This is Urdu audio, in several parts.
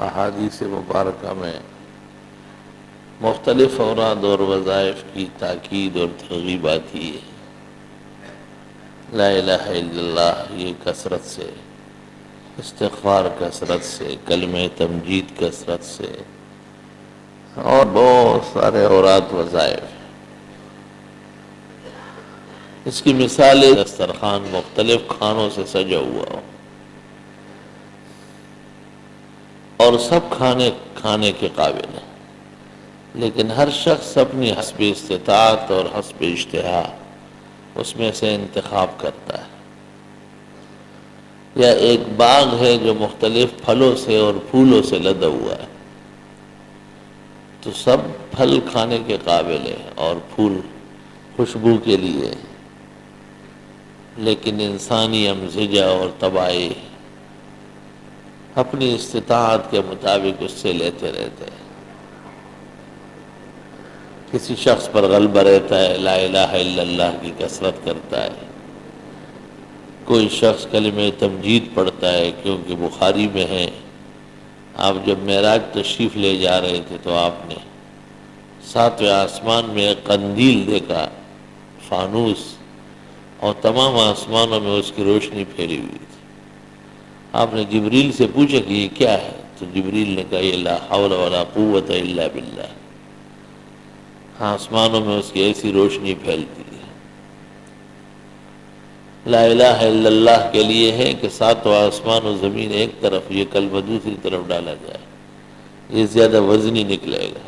احادیث مبارکہ میں مختلف اوراد اور وظائف کی تاکید اور ترغیب آتی ہے۔ لا الہ الا اللہ یہ کثرت سے، استغفار کثرت سے، کلمہ تمجید کثرت سے، اور بہت سارے اوراد وظائف۔ اس کی مثال ہے دسترخوان مختلف کھانوں سے سجا ہوا ہو اور سب کھانے کے قابل ہیں، لیکن ہر شخص اپنی حسب استطاعت اور حسب اشتہا اس میں سے انتخاب کرتا ہے۔ یا ایک باغ ہے جو مختلف پھلوں سے اور پھولوں سے لدا ہوا ہے، تو سب پھل کھانے کے قابل ہے اور پھول خوشبو کے لیے، لیکن انسانی امزجہ اور طباعی اپنی استطاعت کے مطابق اس سے لیتے رہتے ہیں۔ کسی شخص پر غلبہ رہتا ہے، لا الہ الا اللہ کی کثرت کرتا ہے، کوئی شخص کلمہ تمجید پڑھتا ہے، کیونکہ بخاری میں ہے آپ جب معراج تشریف لے جا رہے تھے تو آپ نے ساتویں آسمان میں ایک قندیل دیکھا، فانوس، اور تمام آسمانوں میں اس کی روشنی پھیلی ہوئی تھی۔ آپ نے جبریل سے پوچھا کہ یہ کیا ہے؟ تو جبریل نے کہا یہ لا حول ولا قوت الا باللہ، آسمانوں میں اس کی ایسی روشنی پھیلتی ہے۔ لا الہ الا اللہ کے لیے ہے کہ ساتوں آسمان و زمین ایک طرف، یہ کلمہ دوسری طرف ڈالا جائے، یہ زیادہ وزنی نکلے گا۔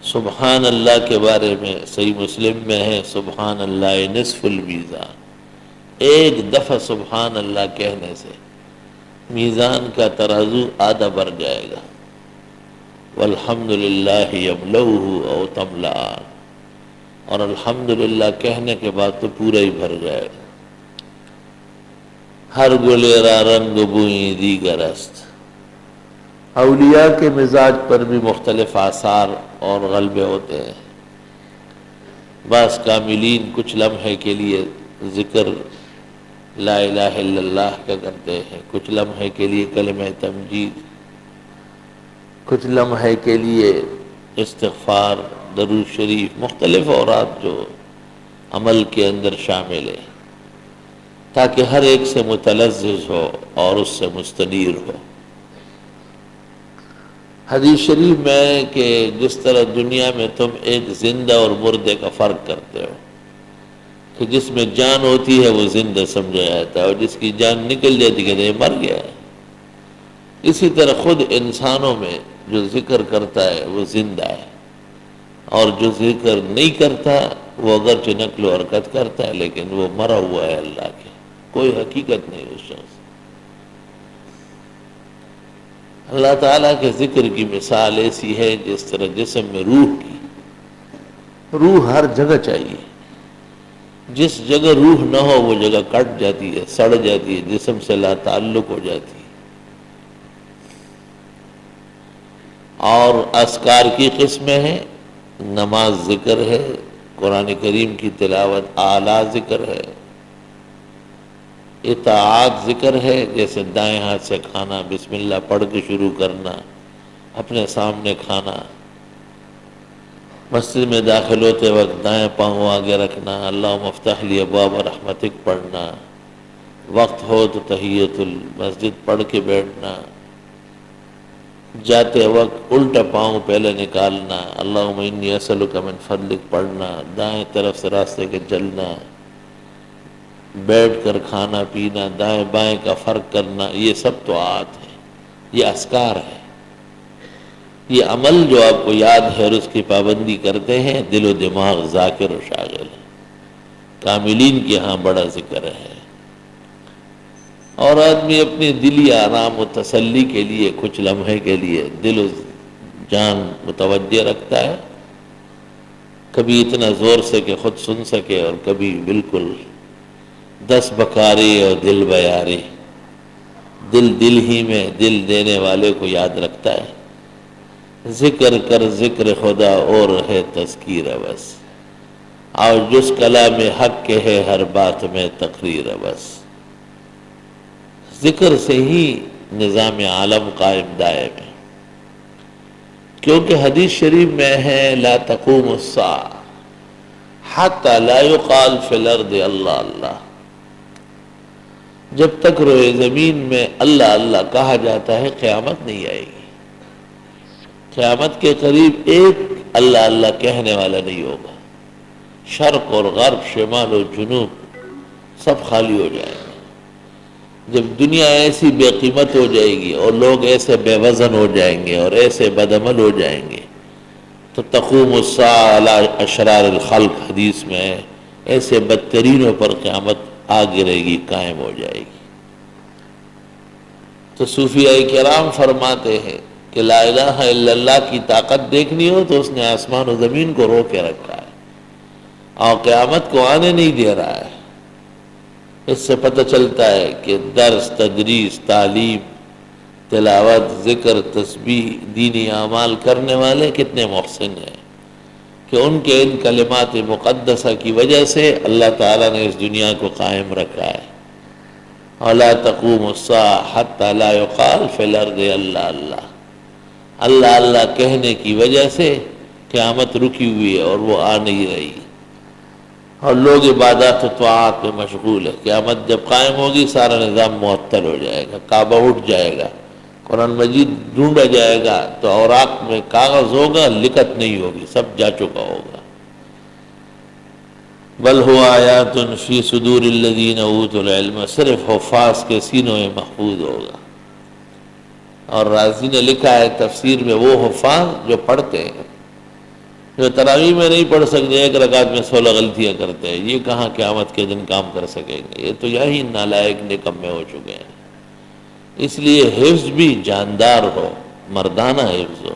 سبحان اللہ کے بارے میں صحیح مسلم میں ہے، سبحان اللہ نصف المیزان، ایک دفعہ سبحان اللہ کہنے سے میزان کا ترازو آدھا بھر جائے گا۔ والحمدللہ یملؤہ او تملأان، اور الحمدللہ کہنے کے بعد تو پورا ہی بھر جائے گا۔ ہر گلیرا رنگ بوئیں دیگر است، اولیاء کے مزاج پر بھی مختلف آثار اور غلبے ہوتے ہیں۔ بعض کاملین کچھ لمحے کے لیے ذکر لا الہ الا اللہ کا کرتے ہیں، کچھ لمحے کے لیے کلمہ تمجید، کچھ لمحے کے لیے استغفار، درود شریف، مختلف اوراد جو عمل کے اندر شامل ہے، تاکہ ہر ایک سے متلذذ ہو اور اس سے مستنیر ہو۔ حدیث شریف میں ہے کہ جس طرح دنیا میں تم ایک زندہ اور مردے کا فرق کرتے ہو، کہ جس میں جان ہوتی ہے وہ زندہ سمجھا جاتا ہے، اور جس کی جان نکل جاتی ہے کہ یہ مر گیا ہے، اسی طرح خود انسانوں میں جو ذکر کرتا ہے وہ زندہ ہے، اور جو ذکر نہیں کرتا وہ اگرچہ نقل و حرکت کرتا ہے لیکن وہ مرا ہوا ہے، اللہ کے کوئی حقیقت نہیں اس شخص۔ اللہ تعالیٰ کے ذکر کی مثال ایسی ہے جس طرح جسم میں روح ہر جگہ چاہیے، جس جگہ روح نہ ہو وہ جگہ کٹ جاتی ہے، سڑ جاتی ہے، جسم سے لا تعلق ہو جاتی ہے۔ اور اذکار کی قسمیں ہیں، نماز ذکر ہے، قرآن کریم کی تلاوت اعلیٰ ذکر ہے، اطاعت ذکر ہے، جیسے دائیں ہاتھ سے کھانا، بسم اللہ پڑھ کے شروع کرنا، اپنے سامنے کھانا، مسجد میں داخل ہوتے وقت دائیں پاؤں آگے رکھنا، اللہم افتح لی ابواب رحمتک پڑھنا، وقت ہو تو تحیۃ المسجد پڑھ کے بیٹھنا، جاتے وقت الٹا پاؤں پہلے نکالنا، اللہم انی اسألک من فضلک پڑھنا، دائیں طرف سے راستے کے چلنا، بیٹھ کر کھانا پینا، دائیں بائیں کا فرق کرنا، یہ سب طاعات ہے، یہ اذکار ہے، یہ عمل جو آپ کو یاد ہے اور اس کی پابندی کرتے ہیں، دل و دماغ ذاکر و شاغل ہے۔ کاملین کے ہاں بڑا ذکر ہے، اور آدمی اپنی دلی آرام و تسلی کے لیے کچھ لمحے کے لیے دل و جان متوجہ رکھتا ہے، کبھی اتنا زور سے کہ خود سن سکے، اور کبھی بالکل دس بکاری اور دل بیاری، دل ہی میں دل دینے والے کو یاد رکھتا ہے۔ ذکر کر ذکر خدا اور ہے تذکیر بس، اور جس کلام حق کے ہے ہر بات میں تقریر بس۔ ذکر سے ہی نظام عالم قائم دائم ہے، کیونکہ حدیث شریف میں ہے لا تقوم الساعة حتی لا يقال فی الارض اللہ اللہ، جب تک روئے زمین میں اللہ اللہ کہا جاتا ہے قیامت نہیں آئے گی۔ قیامت کے قریب ایک اللہ اللہ کہنے والا نہیں ہوگا، شرق اور غرب، شمال اور جنوب سب خالی ہو جائیں گے۔ جب دنیا ایسی بے قیمت ہو جائے گی اور لوگ ایسے بے وزن ہو جائیں گے اور ایسے بدعمل ہو جائیں گے تو تقوم الساعة علی اشرار الخلق، حدیث میں ہے، ایسے بدترینوں پر قیامت آ گرے گی، قائم ہو جائے گی۔ تو صوفیاء کرام فرماتے ہیں کہ لا الہ الا اللہ کی طاقت دیکھنی ہو تو اس نے آسمان و زمین کو رو کے رکھا ہے اور قیامت کو آنے نہیں دے رہا ہے۔ اس سے پتہ چلتا ہے کہ درس، تدریس، تعلیم، تلاوت، ذکر، تسبیح، دینی اعمال کرنے والے کتنے محسن ہیں کہ ان کے ان کلمات مقدسہ کی وجہ سے اللہ تعالیٰ نے اس دنیا کو قائم رکھا ہے۔ وَلَا تَقُومُ السَّاعَةُ حَتَّى لَا يُقَالَ فِي الْأَرْضِ اللہ اللہ، اللہ اللہ کہنے کی وجہ سے قیامت رکی ہوئی ہے اور وہ آ نہیں رہی، اور لوگ عبادات و طاعات میں مشغول ہے۔ قیامت جب قائم ہوگی سارا نظام معطل ہو جائے گا، کعبہ اٹھ جائے گا، قرآن مجید ڈھونڈا جائے گا تو اوراق میں کاغذ ہوگا، لکت نہیں ہوگی، سب جا چکا ہوگا۔ بل هو آیات فی صدور الذین اوتوا العلم، صرف حفاظ کے سینوں میں محفوظ ہوگا۔ اور رازی نے لکھا ہے تفسیر میں، وہ حفاظ جو پڑھتے ہیں، جو تراویح میں نہیں پڑھ سکتے، ایک رکعت میں 16 غلطیاں کرتے ہیں، یہ کہاں قیامت کے دن کام کر سکیں گے؟ یہ تو یہی نالائق نکمے ہو چکے ہیں۔ اس لیے حفظ بھی جاندار ہو، مردانہ حفظ ہو،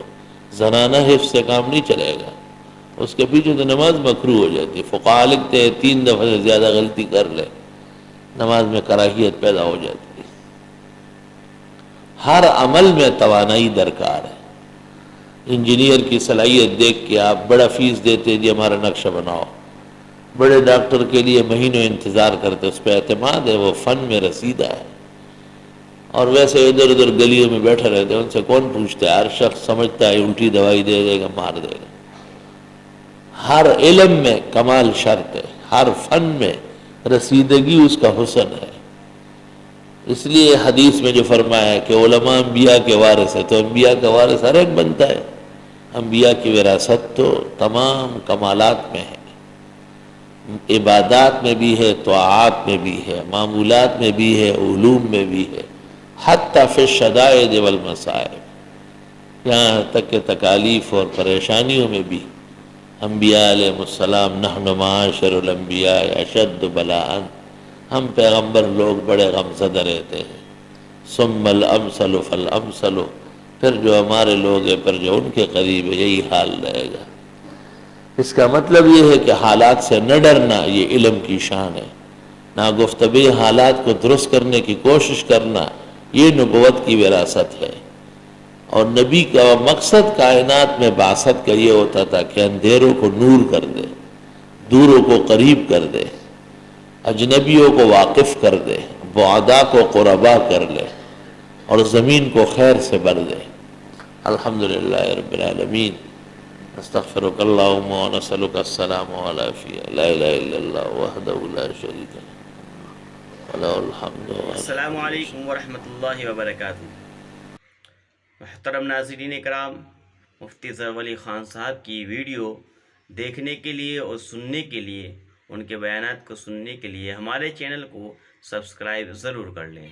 زنانہ حفظ سے کام نہیں چلے گا، اس کے پیچھے تو نماز مکروہ ہو جاتی ہے۔ فقہاء لکھتے ہیں 3 دفعہ سے زیادہ غلطی کر لے نماز میں کراہیت پیدا ہو جاتی ہے۔ ہر عمل میں توانائی درکار ہے۔ انجینئر کی صلاحیت دیکھ کے آپ بڑا فیس دیتے جی ہمارا نقشہ بناؤ، بڑے ڈاکٹر کے لیے مہینوں انتظار کرتے، اس پہ اعتماد ہے، وہ فن میں رسیدہ ہے۔ اور ویسے ادھر ادھر گلیوں میں بیٹھے رہتے ہیں، ان سے کون پوچھتا ہے؟ ہر شخص سمجھتا ہے الٹی دوائی دے دے گا، مار دے گا۔ ہر علم میں کمال شرط ہے، ہر فن میں رسیدگی اس کا حسن ہے۔ اس لیے حدیث میں جو فرمایا ہے کہ علماء انبیاء کے وارث ہے، تو انبیاء کا وارث ہر ایک بنتا ہے۔ انبیاء کی وراثت تو تمام کمالات میں ہے، عبادات میں بھی ہے، طاعات میں بھی ہے، معمولات میں بھی ہے، علوم میں بھی ہے، حتی فی الشدائد والمصائب، یہاں تک کہ تکالیف اور پریشانیوں میں بھی انبیاء علیہ السلام، نحن معاشر الانبیاء اشد بلاء، ہم پیغمبر لوگ بڑے غم زدہ رہتے ہیں۔ ثم الامثل فالامثل، پھر جو ہمارے لوگ ہیں پھر جو ان کے قریب ہے، یہی حال رہے گا۔ اس کا مطلب یہ ہے کہ حالات سے نہ ڈرنا، یہ علم کی شان ہے۔ ناگفتگی حالات کو درست کرنے کی کوشش کرنا، یہ نبوت کی وراثت ہے۔ اور نبی کا مقصد کائنات میں بعثت کا یہ ہوتا تھا کہ اندھیروں کو نور کر دے، دوروں کو قریب کر دے، اجنبیوں کو واقف کر دے، بعدا کو قربا کر لے، اور زمین کو خیر سے بھر دے۔ الحمدللہ رب العالمین، استغفرک اللہم و نسألک السلام والعافیہ، لا الہ الا اللہ وحدہ لا شریک لہ وله الحمد والله۔ السلام علیکم ورحمۃ اللہ وبرکاتہ۔ محترم ناظرین کرام، مفتی ظفر علی خان صاحب کی ویڈیو دیکھنے کے لیے اور سننے کے لیے، ان کے بیانات کو سننے کے لیے ہمارے چینل کو سبسکرائب ضرور کر لیں۔